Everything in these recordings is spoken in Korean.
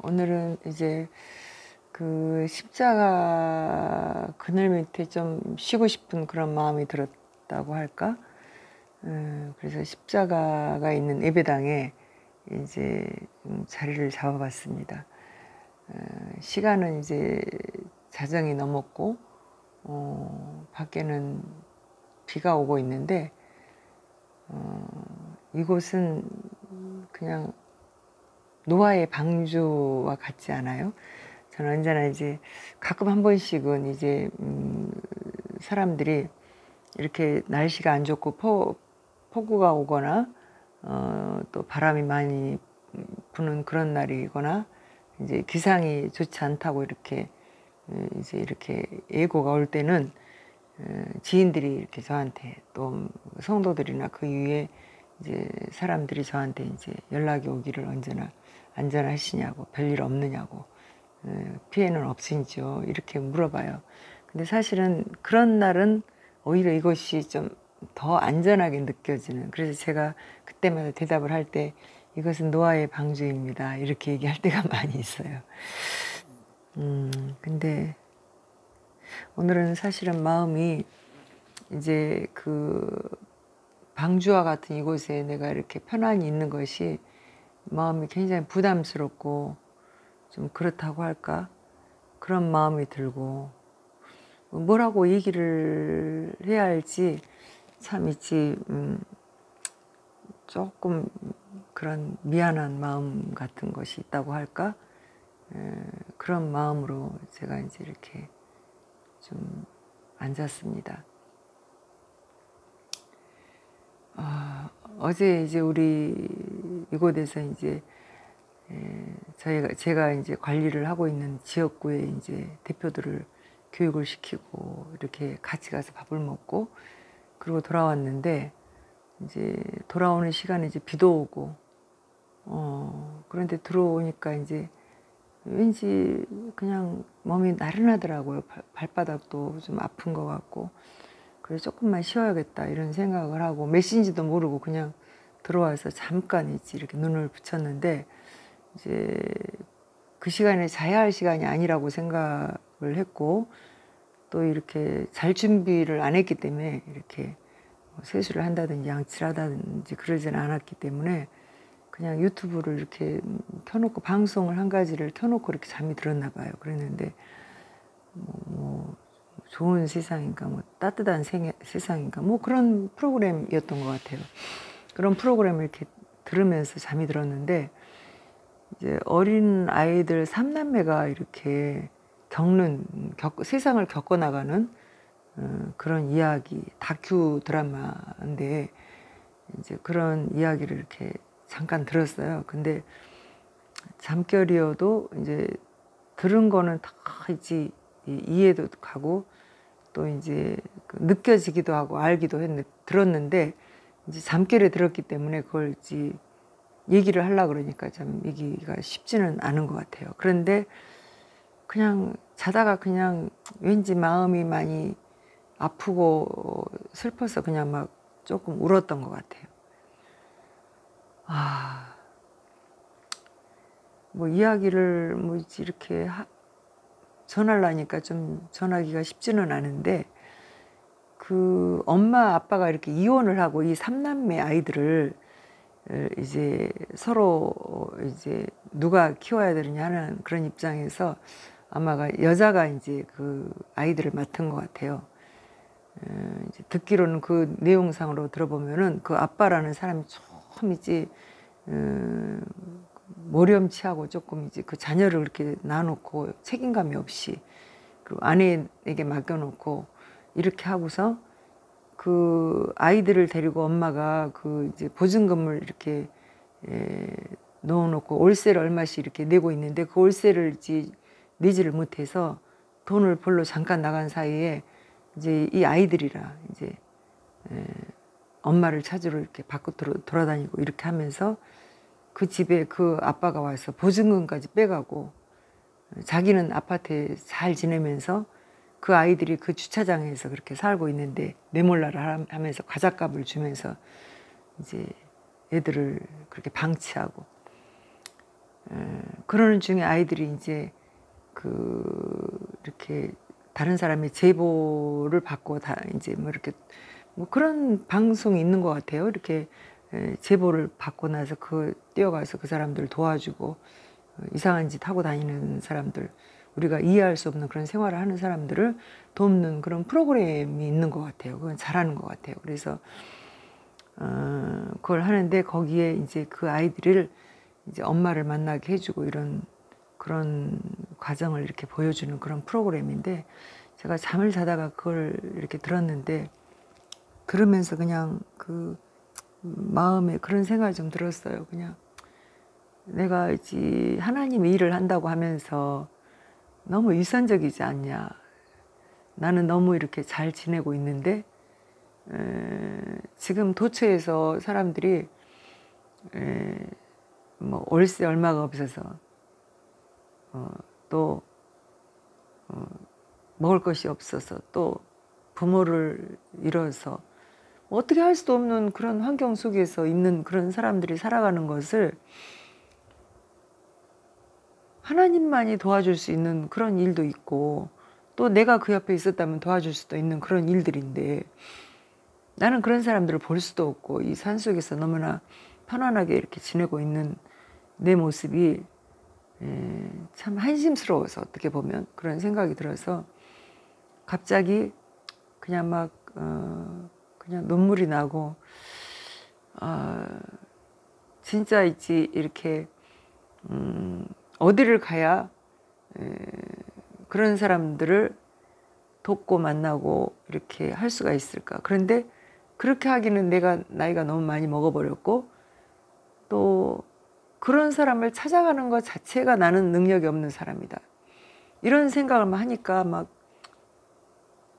오늘은 이제 그 십자가 그늘 밑에 좀 쉬고 싶은 그런 마음이 들었다고 할까? 그래서 십자가가 있는 예배당에 이제 자리를 잡아봤습니다. 시간은 이제 자정이 넘었고, 밖에는 비가 오고 있는데, 이곳은 그냥 노아의 방주와 같지 않아요? 저는 언제나 이제 가끔 한 번씩은 이제 사람들이 이렇게 날씨가 안 좋고 폭우가 오거나 또 바람이 많이 부는 그런 날이거나 이제 기상이 좋지 않다고 이렇게 이제 이렇게 예고가 올 때는 지인들이 이렇게 저한테 또 성도들이나 그 위에 이제 사람들이 저한테 이제 연락이 오기를 언제나 안전하시냐고, 별일 없느냐고, 피해는 없으시죠, 이렇게 물어봐요. 근데 사실은 그런 날은 오히려 이것이 좀 더 안전하게 느껴지는, 그래서 제가 그때마다 대답을 할 때 이것은 노아의 방주입니다, 이렇게 얘기할 때가 많이 있어요. 근데 오늘은 사실은 마음이 이제 그 방주와 같은 이곳에 내가 이렇게 편안히 있는 것이 마음이 굉장히 부담스럽고 좀 그렇다고 할까? 그런 마음이 들고 뭐라고 얘기를 해야 할지 참 있지, 조금 그런 미안한 마음 같은 것이 있다고 할까? 그런 마음으로 제가 이제 이렇게 좀 앉았습니다. 어제 이제 우리 이곳에서 이제 제가 이제 관리를 하고 있는 지역구의 이제 대표들을 교육을 시키고 이렇게 같이 가서 밥을 먹고 그리고 돌아왔는데, 이제 돌아오는 시간에 이제 비도 오고 그런데 들어오니까 이제 왠지 그냥 몸이 나른하더라고요. 발바닥도 좀 아픈 것 같고, 그래서 조금만 쉬어야겠다 이런 생각을 하고 몇 시인지도 모르고 그냥 들어와서 잠깐 있지 이렇게 눈을 붙였는데, 이제 그 시간에 자야 할 시간이 아니라고 생각을 했고, 또 이렇게 잘 준비를 안 했기 때문에 이렇게 세수를 한다든지 양치를 하다든지 그러지는 않았기 때문에 그냥 유튜브를 이렇게 켜놓고 방송을 한 가지를 켜놓고 이렇게 잠이 들었나 봐요. 그랬는데 뭐 좋은 세상인가, 뭐 따뜻한 세상인가, 뭐 그런 프로그램이었던 것 같아요. 그런 프로그램을 이렇게 들으면서 잠이 들었는데, 이제 어린 아이들 3남매가 이렇게 세상을 겪어나가는 그런 이야기, 다큐 드라마인데 이제 그런 이야기를 이렇게 잠깐 들었어요. 근데 잠결이어도 이제 들은 거는 다 이제 이해도 가고 또 이제 느껴지기도 하고 알기도 들었는데, 이제 잠결에 들었기 때문에 그걸 이제 얘기를 하려고 그러니까 참 얘기가 쉽지는 않은 것 같아요. 그런데 그냥 자다가 그냥 왠지 마음이 많이 아프고 슬퍼서 그냥 막 조금 울었던 것 같아요. 뭐 이야기를 뭐 이렇게 전하려니까 좀 전하기가 쉽지는 않은데, 그 엄마 아빠가 이렇게 이혼을 하고 이 3남매 아이들을 이제 서로 이제 누가 키워야 되느냐 하는 그런 입장에서 아마가 여자가 이제 그 아이들을 맡은 것 같아요. 이제 듣기로는 그 내용상으로 들어보면은 그 아빠라는 사람이 좀 이제 모렴치하고 조금 이제 그 자녀를 이렇게 놔놓고 책임감이 없이 그리고 아내에게 맡겨놓고 이렇게 하고서 그 아이들을 데리고 엄마가 그 이제 보증금을 이렇게 넣어놓고 월세를 얼마씩 이렇게 내고 있는데, 그 월세를 이제 내지를 못해서 돈을 벌러 잠깐 나간 사이에 이제 이 아이들이라 이제 엄마를 찾으러 이렇게 밖으로 돌아다니고 이렇게 하면서 그 집에 그 아빠가 와서 보증금까지 빼가고 자기는 아파트에 잘 지내면서 그 아이들이 그 주차장에서 그렇게 살고 있는데 내몰라를 하면서 과자값을 주면서 이제 애들을 그렇게 방치하고 그러는 중에 아이들이 이제 이렇게 다른 사람의 제보를 받고 다 이제 뭐 이렇게 뭐 그런 방송이 있는 것 같아요. 이렇게 제보를 받고 나서 뛰어가서 그 사람들 도와주고 이상한 짓 하고 다니는 사람들, 우리가 이해할 수 없는 그런 생활을 하는 사람들을 돕는 그런 프로그램이 있는 것 같아요. 그건 잘하는 것 같아요. 그래서 그걸 하는데 거기에 이제 그 아이들을 이제 엄마를 만나게 해주고 이런 그런 과정을 이렇게 보여주는 그런 프로그램인데, 제가 잠을 자다가 그걸 이렇게 들었는데 들으면서 그냥 마음에 그런 생각이 좀 들었어요. 그냥 내가 이제 하나님의 일을 한다고 하면서 너무 위선적이지 않냐. 나는 너무 이렇게 잘 지내고 있는데 지금 도처에서 사람들이 뭐 월세 얼마가 없어서 또 먹을 것이 없어서 또 부모를 잃어서 어떻게 할 수도 없는 그런 환경 속에서 있는 그런 사람들이 살아가는 것을 하나님만이 도와줄 수 있는 그런 일도 있고, 또 내가 그 옆에 있었다면 도와줄 수도 있는 그런 일들인데, 나는 그런 사람들을 볼 수도 없고 이 산속에서 너무나 편안하게 이렇게 지내고 있는 내 모습이 참 한심스러워서, 어떻게 보면 그런 생각이 들어서 갑자기 그냥 막 그냥 눈물이 나고, 진짜 있지 이렇게 어디를 가야 그런 사람들을 돕고 만나고 이렇게 할 수가 있을까. 그런데 그렇게 하기는 내가 나이가 너무 많이 먹어버렸고, 또 그런 사람을 찾아가는 것 자체가 나는 능력이 없는 사람이다, 이런 생각을 막 하니까 막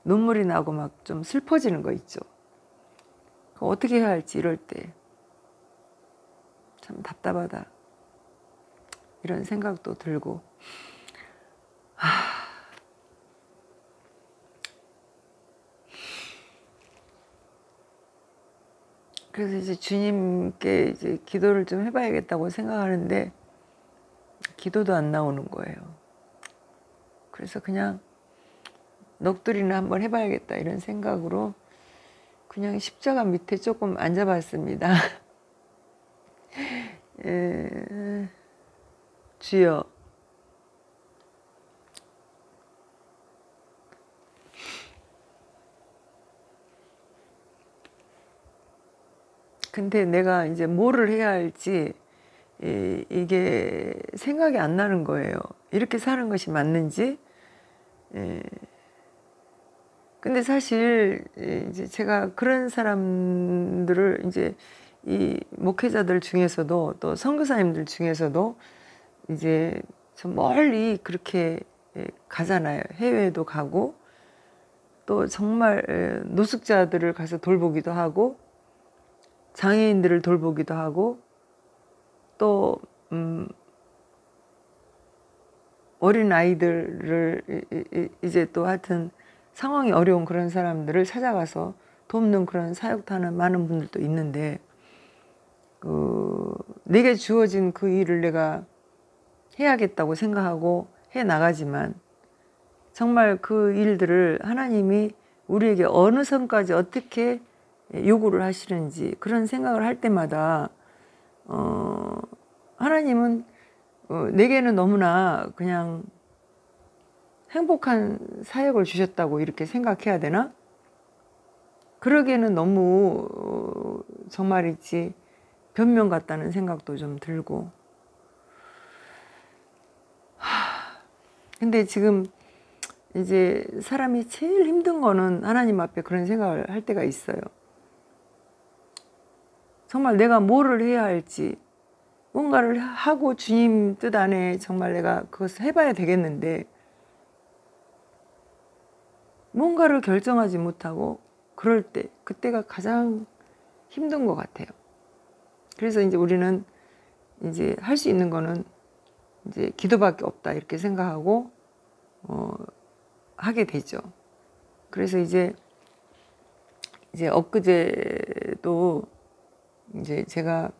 눈물이 나고 막 좀 슬퍼지는 거 있죠. 어떻게 해야 할지 이럴 때 참 답답하다, 이런 생각도 들고. 그래서 이제 주님께 이제 기도를 좀 해봐야겠다고 생각하는데 기도도 안 나오는 거예요. 그래서 그냥 넋두리나 한번 해봐야겠다 이런 생각으로 그냥 십자가 밑에 조금 앉아봤습니다. 주여, 근데 내가 이제 뭐를 해야 할지 이게 생각이 안 나는 거예요. 이렇게 사는 것이 맞는지. 근데 사실 이제 제가 그런 사람들을 이제 이 목회자들 중에서도 또 선교사님들 중에서도 이제 좀 멀리 그렇게 가잖아요. 해외도 가고 또 정말 노숙자들을 가서 돌보기도 하고 장애인들을 돌보기도 하고 또 어린 아이들을 이제 또 하여튼 상황이 어려운 그런 사람들을 찾아가서 돕는 그런 사역도 하는 많은 분들도 있는데, 내게 주어진 그 일을 내가 해야겠다고 생각하고 해 나가지만 정말 그 일들을 하나님이 우리에게 어느 선까지 어떻게 요구를 하시는지 그런 생각을 할 때마다 하나님은 내게는 너무나 그냥 행복한 사역을 주셨다고 이렇게 생각해야 되나? 그러기에는 너무 정말이지 변명 같다는 생각도 좀 들고. 근데 지금 이제 사람이 제일 힘든 거는 하나님 앞에 그런 생각을 할 때가 있어요. 정말 내가 뭐를 해야 할지, 뭔가를 하고 주님 뜻 안에 정말 내가 그것을 해봐야 되겠는데 뭔가를 결정하지 못하고 그럴 때, 그때가 가장 힘든 것 같아요. 그래서 이제 우리는 이제 할 수 있는 거는 이제 기도밖에 없다 이렇게 생각하고 하게 되죠. 그래서 이제 엊그제도 이제 제가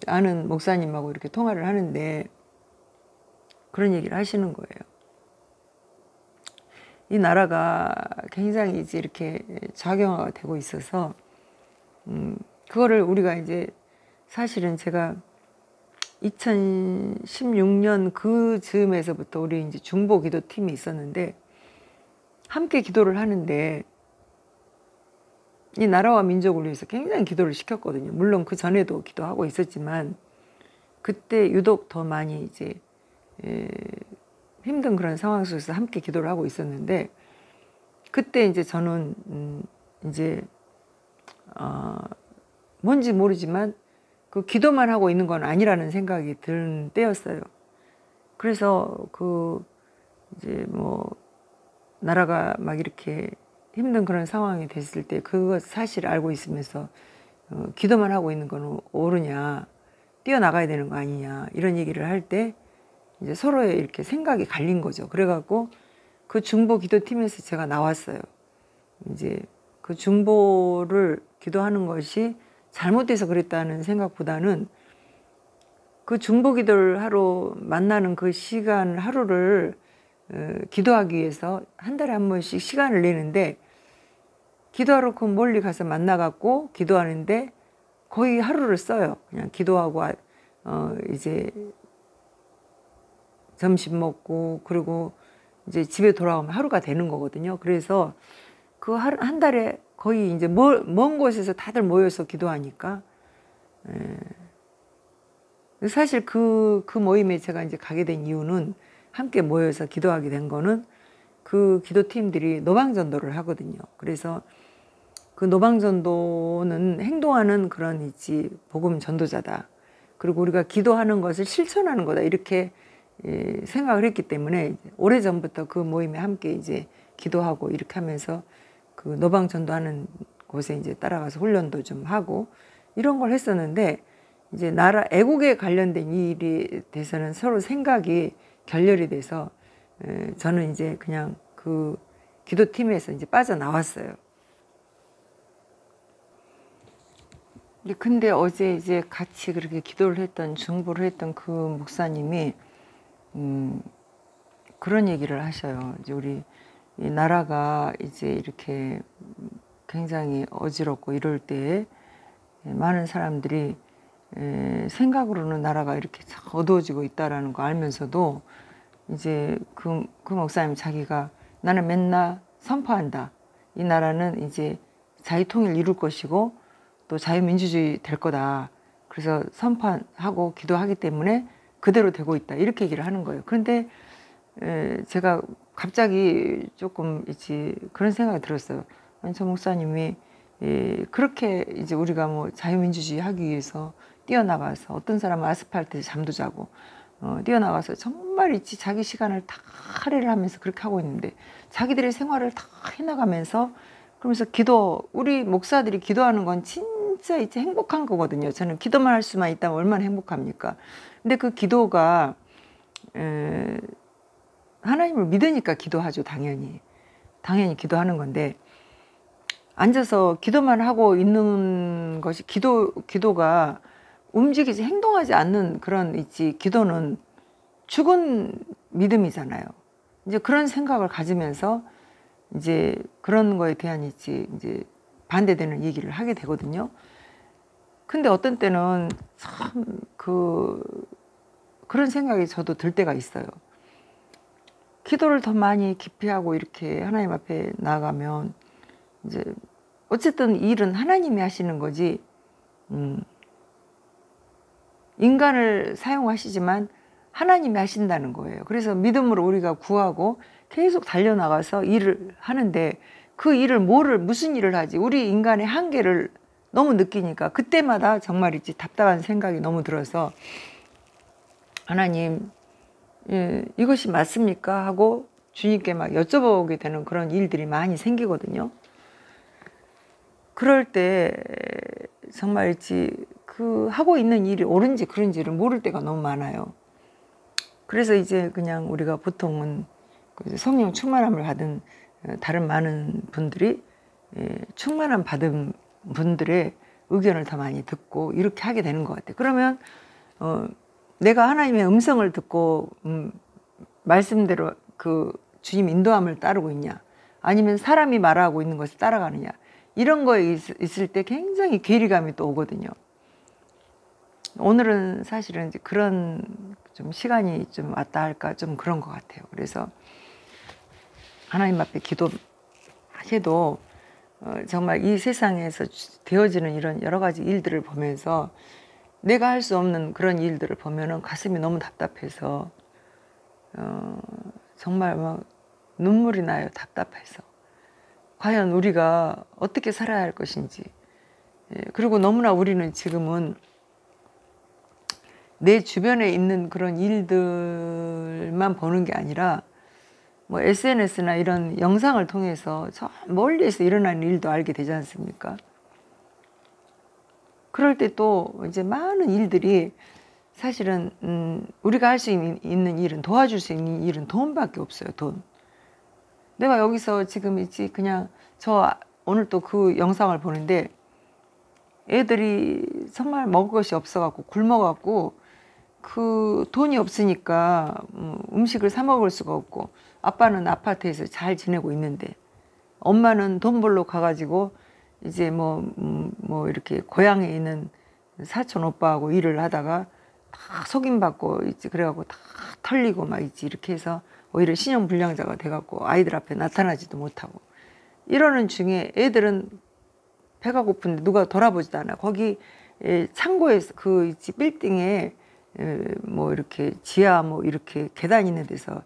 아는 목사님하고 이렇게 통화를 하는데 그런 얘기를 하시는 거예요. 이 나라가 굉장히 이제 이렇게 작용화가 되고 있어서 그거를 우리가 이제 사실은 제가 2016년 그 즈음에서부터 우리 이제 중보 기도 팀이 있었는데 함께 기도를 하는데 이 나라와 민족을 위해서 굉장히 기도를 시켰거든요. 물론 그 전에도 기도하고 있었지만 그때 유독 더 많이 이제 힘든 그런 상황 속에서 함께 기도를 하고 있었는데 그때 이제 저는 이제 뭔지 모르지만 그 기도만 하고 있는 건 아니라는 생각이 드는 때였어요. 그래서 그 이제 뭐 나라가 막 이렇게 힘든 그런 상황이 됐을 때 그거 사실 알고 있으면서 기도만 하고 있는 건 옳으냐, 뛰어나가야 되는 거 아니냐 이런 얘기를 할 때 이제 서로의 이렇게 생각이 갈린 거죠. 그래갖고 그 중보 기도팀에서 제가 나왔어요. 이제 그 중보를 기도하는 것이 잘못돼서 그랬다는 생각보다는 그 중보 기도를 하러 만나는 그 시간 하루를 기도하기 위해서 한 달에 한 번씩 시간을 내는데 기도하러 그 멀리 가서 만나갖고 기도하는데 거의 하루를 써요. 그냥 기도하고 이제 점심 먹고 그리고 이제 집에 돌아오면 하루가 되는 거거든요. 그래서 그 한 달에 거의 이제 먼 곳에서 다들 모여서 기도하니까 사실 그 모임에 제가 이제 가게 된 이유는 함께 모여서 기도하게 된 거는 그 기도팀들이 노방전도를 하거든요. 그래서 그 노방전도는 행동하는 그런 있지 복음 전도자다. 그리고 우리가 기도하는 것을 실천하는 거다. 이렇게 생각을 했기 때문에 오래전부터 그 모임에 함께 이제 기도하고 이렇게 하면서 그 노방전도하는 곳에 이제 따라가서 훈련도 좀 하고 이런 걸 했었는데 이제 나라 애국에 관련된 일이 돼서는 서로 생각이 결렬이 돼서 저는 이제 그냥 그 기도팀에서 이제 빠져나왔어요. 근데 어제 이제 같이 그렇게 기도를 했던 중보를 했던 그 목사님이 그런 얘기를 하셔요. 이제 우리 이 나라가 이제 이렇게 굉장히 어지럽고 이럴 때 많은 사람들이 생각으로는 나라가 이렇게 어두워지고 있다라는 거 알면서도 이제 그 목사님 자기가 나는 맨날 선포한다. 이 나라는 이제 자유통일 이룰 것이고 또 자유민주주의 될 거다. 그래서 선포하고 기도하기 때문에 그대로 되고 있다. 이렇게 얘기를 하는 거예요. 그런데 제가 갑자기 조금 이제 그런 생각이 들었어요. 아니, 저 목사님이 그렇게 이제 우리가 뭐 자유민주주의 하기 위해서 뛰어나가서 어떤 사람은 아스팔트에 잠도 자고 뛰어나가서 정말 있지 자기 시간을 다 할애를 하면서 그렇게 하고 있는데 자기들의 생활을 다 해나가면서 그러면서 우리 목사들이 기도하는 건 진짜 이제 행복한 거거든요. 저는 기도만 할 수만 있다면 얼마나 행복합니까? 근데 그 기도가 하나님을 믿으니까 기도하죠. 당연히 기도하는 건데 앉아서 기도만 하고 있는 것이 기도가 움직이지 행동하지 않는 그런 있지 기도는 죽은 믿음이잖아요. 이제 그런 생각을 가지면서 이제 그런 거에 대한 이제 반대되는 얘기를 하게 되거든요. 근데 어떤 때는 참 그런 생각이 저도 들 때가 있어요. 기도를 더 많이 깊이 하고 이렇게 하나님 앞에 나아가면 이제 어쨌든 일은 하나님이 하시는 거지 인간을 사용하시지만 하나님이 하신다는 거예요. 그래서 믿음으로 우리가 구하고 계속 달려나가서 일을 하는데 그 일을 무슨 일을 하지? 우리 인간의 한계를 너무 느끼니까 그때마다 정말 있지 답답한 생각이 너무 들어서 하나님 이것이 맞습니까? 하고 주님께 막 여쭤보게 되는 그런 일들이 많이 생기거든요. 그럴 때 정말 있지 하고 있는 일이 옳은지 그른지를 모를 때가 너무 많아요. 그래서 이제 그냥 우리가 보통은 성령 충만함을 받은 다른 많은 분들이 충만함 받은 분들의 의견을 더 많이 듣고 이렇게 하게 되는 것 같아요. 그러면 내가 하나님의 음성을 듣고 말씀대로 그 주님 인도함을 따르고 있냐, 아니면 사람이 말하고 있는 것을 따라가느냐, 이런 거에 있을 때 굉장히 괴리감이 또 오거든요. 오늘은 사실은 이제 그런 좀 시간이 좀 왔다 할까, 좀 그런 것 같아요. 그래서 하나님 앞에 기도해도 정말 이 세상에서 되어지는 이런 여러 가지 일들을 보면서 내가 할 수 없는 그런 일들을 보면은 가슴이 너무 답답해서 정말 막 눈물이 나요. 답답해서. 과연 우리가 어떻게 살아야 할 것인지. 그리고 너무나 우리는 지금은 내 주변에 있는 그런 일들만 보는 게 아니라 뭐 SNS나 이런 영상을 통해서 저 멀리에서 일어나는 일도 알게 되지 않습니까? 그럴 때 또 이제 많은 일들이 사실은 우리가 할 수 있는 일은, 도와줄 수 있는 일은 돈밖에 없어요. 돈. 내가 여기서 지금 있지, 그냥 오늘 또 그 영상을 보는데 애들이 정말 먹을 것이 없어갖고 굶어갖고 그 돈이 없으니까 음식을 사 먹을 수가 없고, 아빠는 아파트에서 잘 지내고 있는데 엄마는 돈 벌러 가가지고 이제 뭐 이렇게 고향에 있는 사촌 오빠하고 일을 하다가 다 속임받고 있지. 그래갖고 다 털리고 막 있지. 이렇게 해서 오히려 신용불량자가 돼갖고 아이들 앞에 나타나지도 못하고 이러는 중에 애들은 배가 고픈데 누가 돌아보지도 않아. 거기 창고에서 그 있지, 빌딩에 뭐 이렇게 지하 뭐 이렇게 계단 있는 데서,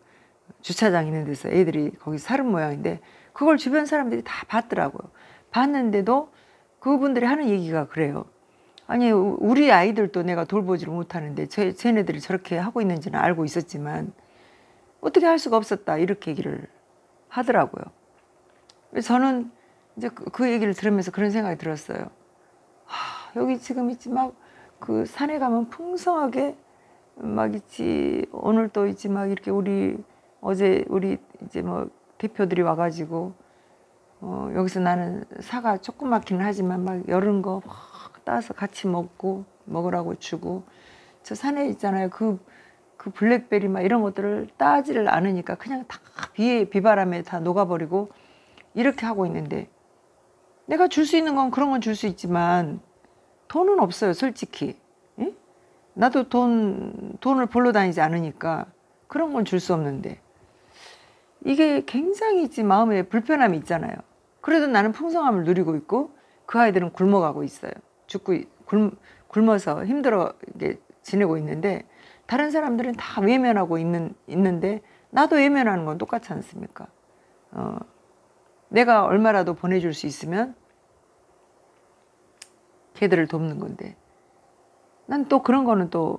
주차장 있는 데서 애들이 거기 사는 모양인데 그걸 주변 사람들이 다 봤더라고요. 봤는데도 그분들이 하는 얘기가 그래요. 아니, 우리 아이들도 내가 돌보지를 못하는데 쟤네들이 저렇게 하고 있는지는 알고 있었지만 어떻게 할 수가 없었다, 이렇게 얘기를 하더라고요. 그래서 저는 이제 그 얘기를 들으면서 그런 생각이 들었어요. 여기 지금 있지, 막 그 산에 가면 풍성하게 막 있지. 오늘 또 있지, 막 이렇게 어제 우리 이제 뭐 대표들이 와가지고 여기서 나는 사과 조그맣기는 하지만 막 여른 거 막 따서 같이 먹으라고 주고, 저 산에 있잖아요. 그 블랙베리 막 이런 것들을 따지를 않으니까 그냥 다 비바람에 다 녹아버리고 이렇게 하고 있는데, 내가 줄 수 있는 건 그런 건 줄 수 있지만 돈은 없어요, 솔직히. 예? 나도 돈을 벌러 다니지 않으니까 그런 건 줄 수 없는데, 이게 굉장히 있지, 마음에 불편함이 있잖아요. 그래도 나는 풍성함을 누리고 있고 그 아이들은 굶어가고 있어요. 굶어서 힘들어 지내고 있는데 다른 사람들은 다 외면하고 있는데 나도 외면하는 건 똑같지 않습니까? 내가 얼마라도 보내줄 수 있으면 걔들을 돕는 건데, 난 또 그런 거는 또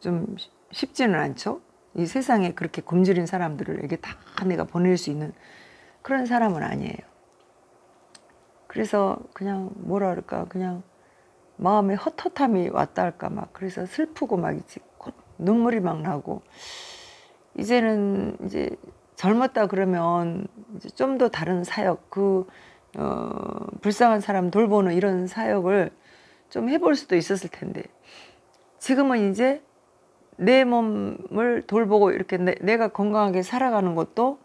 좀 쉽지는 않죠. 이 세상에 그렇게 굶주린 사람들에게 다 내가 보낼 수 있는 그런 사람은 아니에요. 그래서 그냥 뭐라 그럴까, 그냥 마음에 헛헛함이 왔다 할까, 막 그래서 슬프고 막 있지, 눈물이 막 나고. 이제는 이제 젊었다 그러면 이제 좀 더 다른 사역, 불쌍한 사람 돌보는 이런 사역을 좀 해볼 수도 있었을 텐데, 지금은 이제 내 몸을 돌보고 이렇게 내가 건강하게 살아가는 것도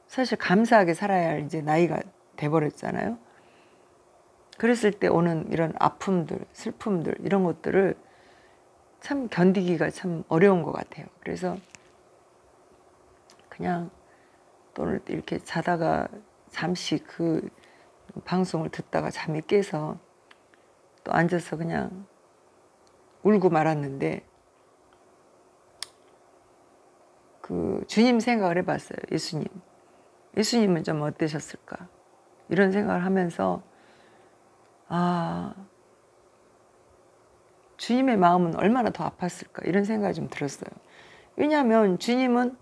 사실 감사하게 살아야 할 이제 나이가 돼버렸잖아요. 그랬을 때 오는 이런 아픔들, 슬픔들, 이런 것들을 참 견디기가 참 어려운 것 같아요. 그래서 그냥 또 이렇게 자다가 잠시 그 방송을 듣다가 잠이 깨서 또 앉아서 그냥 울고 말았는데, 그 주님 생각을 해봤어요. 예수님은 좀 어떠셨을까, 이런 생각을 하면서 주님의 마음은 얼마나 더 아팠을까, 이런 생각이 좀 들었어요. 왜냐하면 주님은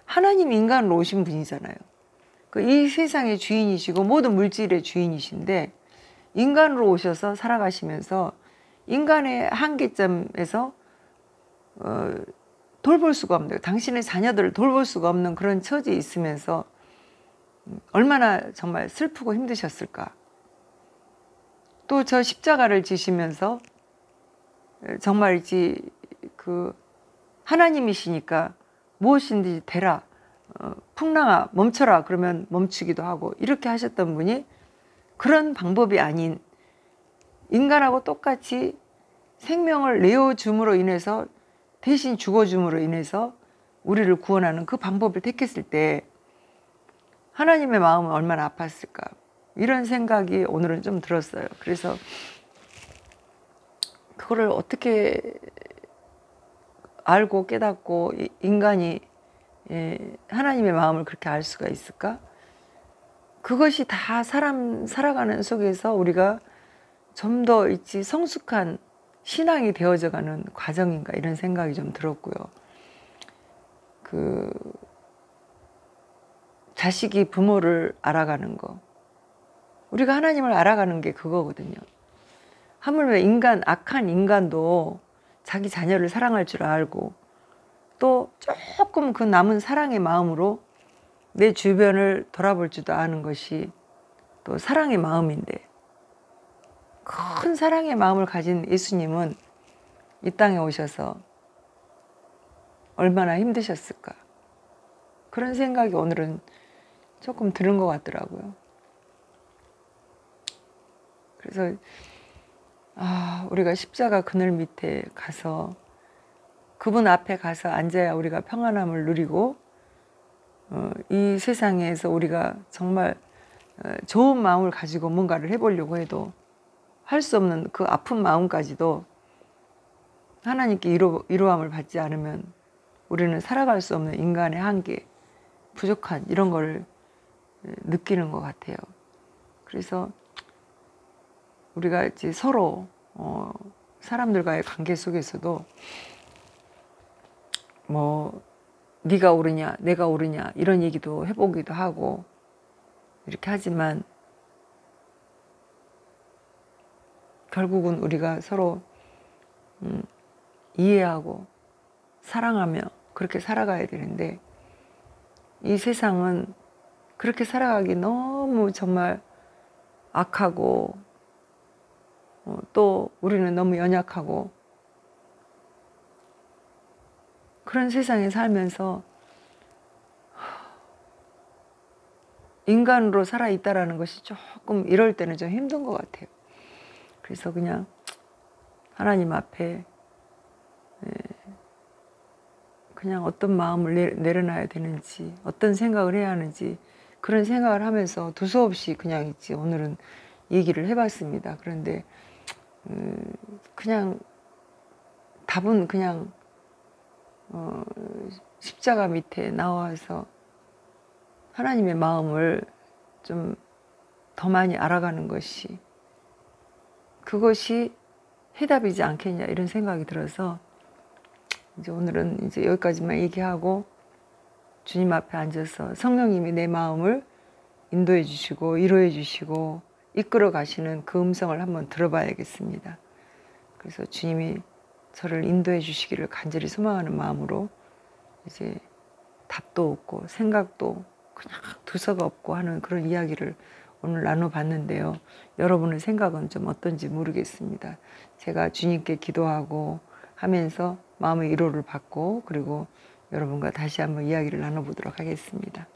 하나님 인간으로 오신 분이잖아요. 이 세상의 주인이시고 모든 물질의 주인이신데 인간으로 오셔서 살아가시면서 인간의 한계점에서 돌볼 수가 없는, 당신의 자녀들을 돌볼 수가 없는 그런 처지에 있으면서 얼마나 정말 슬프고 힘드셨을까. 또 저 십자가를 지시면서 정말이지 그 하나님이시니까 무엇인지 되라, 풍랑아 멈춰라 그러면 멈추기도 하고 이렇게 하셨던 분이 그런 방법이 아닌 인간하고 똑같이 생명을 내어줌으로 인해서 대신 죽어줌으로 인해서 우리를 구원하는 그 방법을 택했을 때 하나님의 마음은 얼마나 아팠을까 이런 생각이 오늘은 좀 들었어요. 그래서 그거를 어떻게 알고 깨닫고 인간이 하나님의 마음을 그렇게 알 수가 있을까? 그것이 다 사람 살아가는 속에서 우리가 좀 더 있지 성숙한 신앙이 되어져가는 과정인가 이런 생각이 좀 들었고요. 그 자식이 부모를 알아가는 거, 우리가 하나님을 알아가는 게 그거거든요. 하물며 악한 인간도 자기 자녀를 사랑할 줄 알고 또 조금 그 남은 사랑의 마음으로 내 주변을 돌아볼 줄도 아는 것이 또 사랑의 마음인데, 큰 사랑의 마음을 가진 예수님은 이 땅에 오셔서 얼마나 힘드셨을까 그런 생각이 오늘은 조금 드는 것 같더라고요. 그래서 우리가 십자가 그늘 밑에 가서 그분 앞에 가서 앉아야 우리가 평안함을 누리고 이 세상에서 우리가 정말 좋은 마음을 가지고 뭔가를 해보려고 해도 할 수 없는 그 아픈 마음까지도 하나님께 위로함을 받지 않으면 우리는 살아갈 수 없는 인간의 한계, 부족한 이런 걸 느끼는 것 같아요. 그래서 우리가 이제 서로 사람들과의 관계 속에서도 뭐 네가 옳으냐 내가 옳으냐 이런 얘기도 해보기도 하고 이렇게 하지만 결국은 우리가 서로 이해하고 사랑하며 그렇게 살아가야 되는데 이 세상은 그렇게 살아가기 너무 정말 악하고 또 우리는 너무 연약하고 그런 세상에 살면서 인간으로 살아있다라는 것이 조금 이럴 때는 좀 힘든 것 같아요. 그래서 그냥 하나님 앞에 그냥 어떤 마음을 내려놔야 되는지 어떤 생각을 해야 하는지 그런 생각을 하면서 두서없이 그냥 있지 오늘은 얘기를 해봤습니다. 그런데 그냥 답은 그냥 십자가 밑에 나와서 하나님의 마음을 좀 더 많이 알아가는 것이 그것이 해답이지 않겠냐 이런 생각이 들어서 이제 오늘은 이제 여기까지만 얘기하고 주님 앞에 앉아서 성령님이 내 마음을 인도해 주시고 위로해 주시고 이끌어 가시는 그 음성을 한번 들어봐야겠습니다. 그래서 주님이 저를 인도해 주시기를 간절히 소망하는 마음으로 이제 답도 없고 생각도 그냥 두서가 없고 하는 그런 이야기를 오늘 나눠봤는데요. 여러분의 생각은 좀 어떤지 모르겠습니다. 제가 주님께 기도하고 하면서 마음의 위로를 받고 그리고 여러분과 다시 한번 이야기를 나눠보도록 하겠습니다.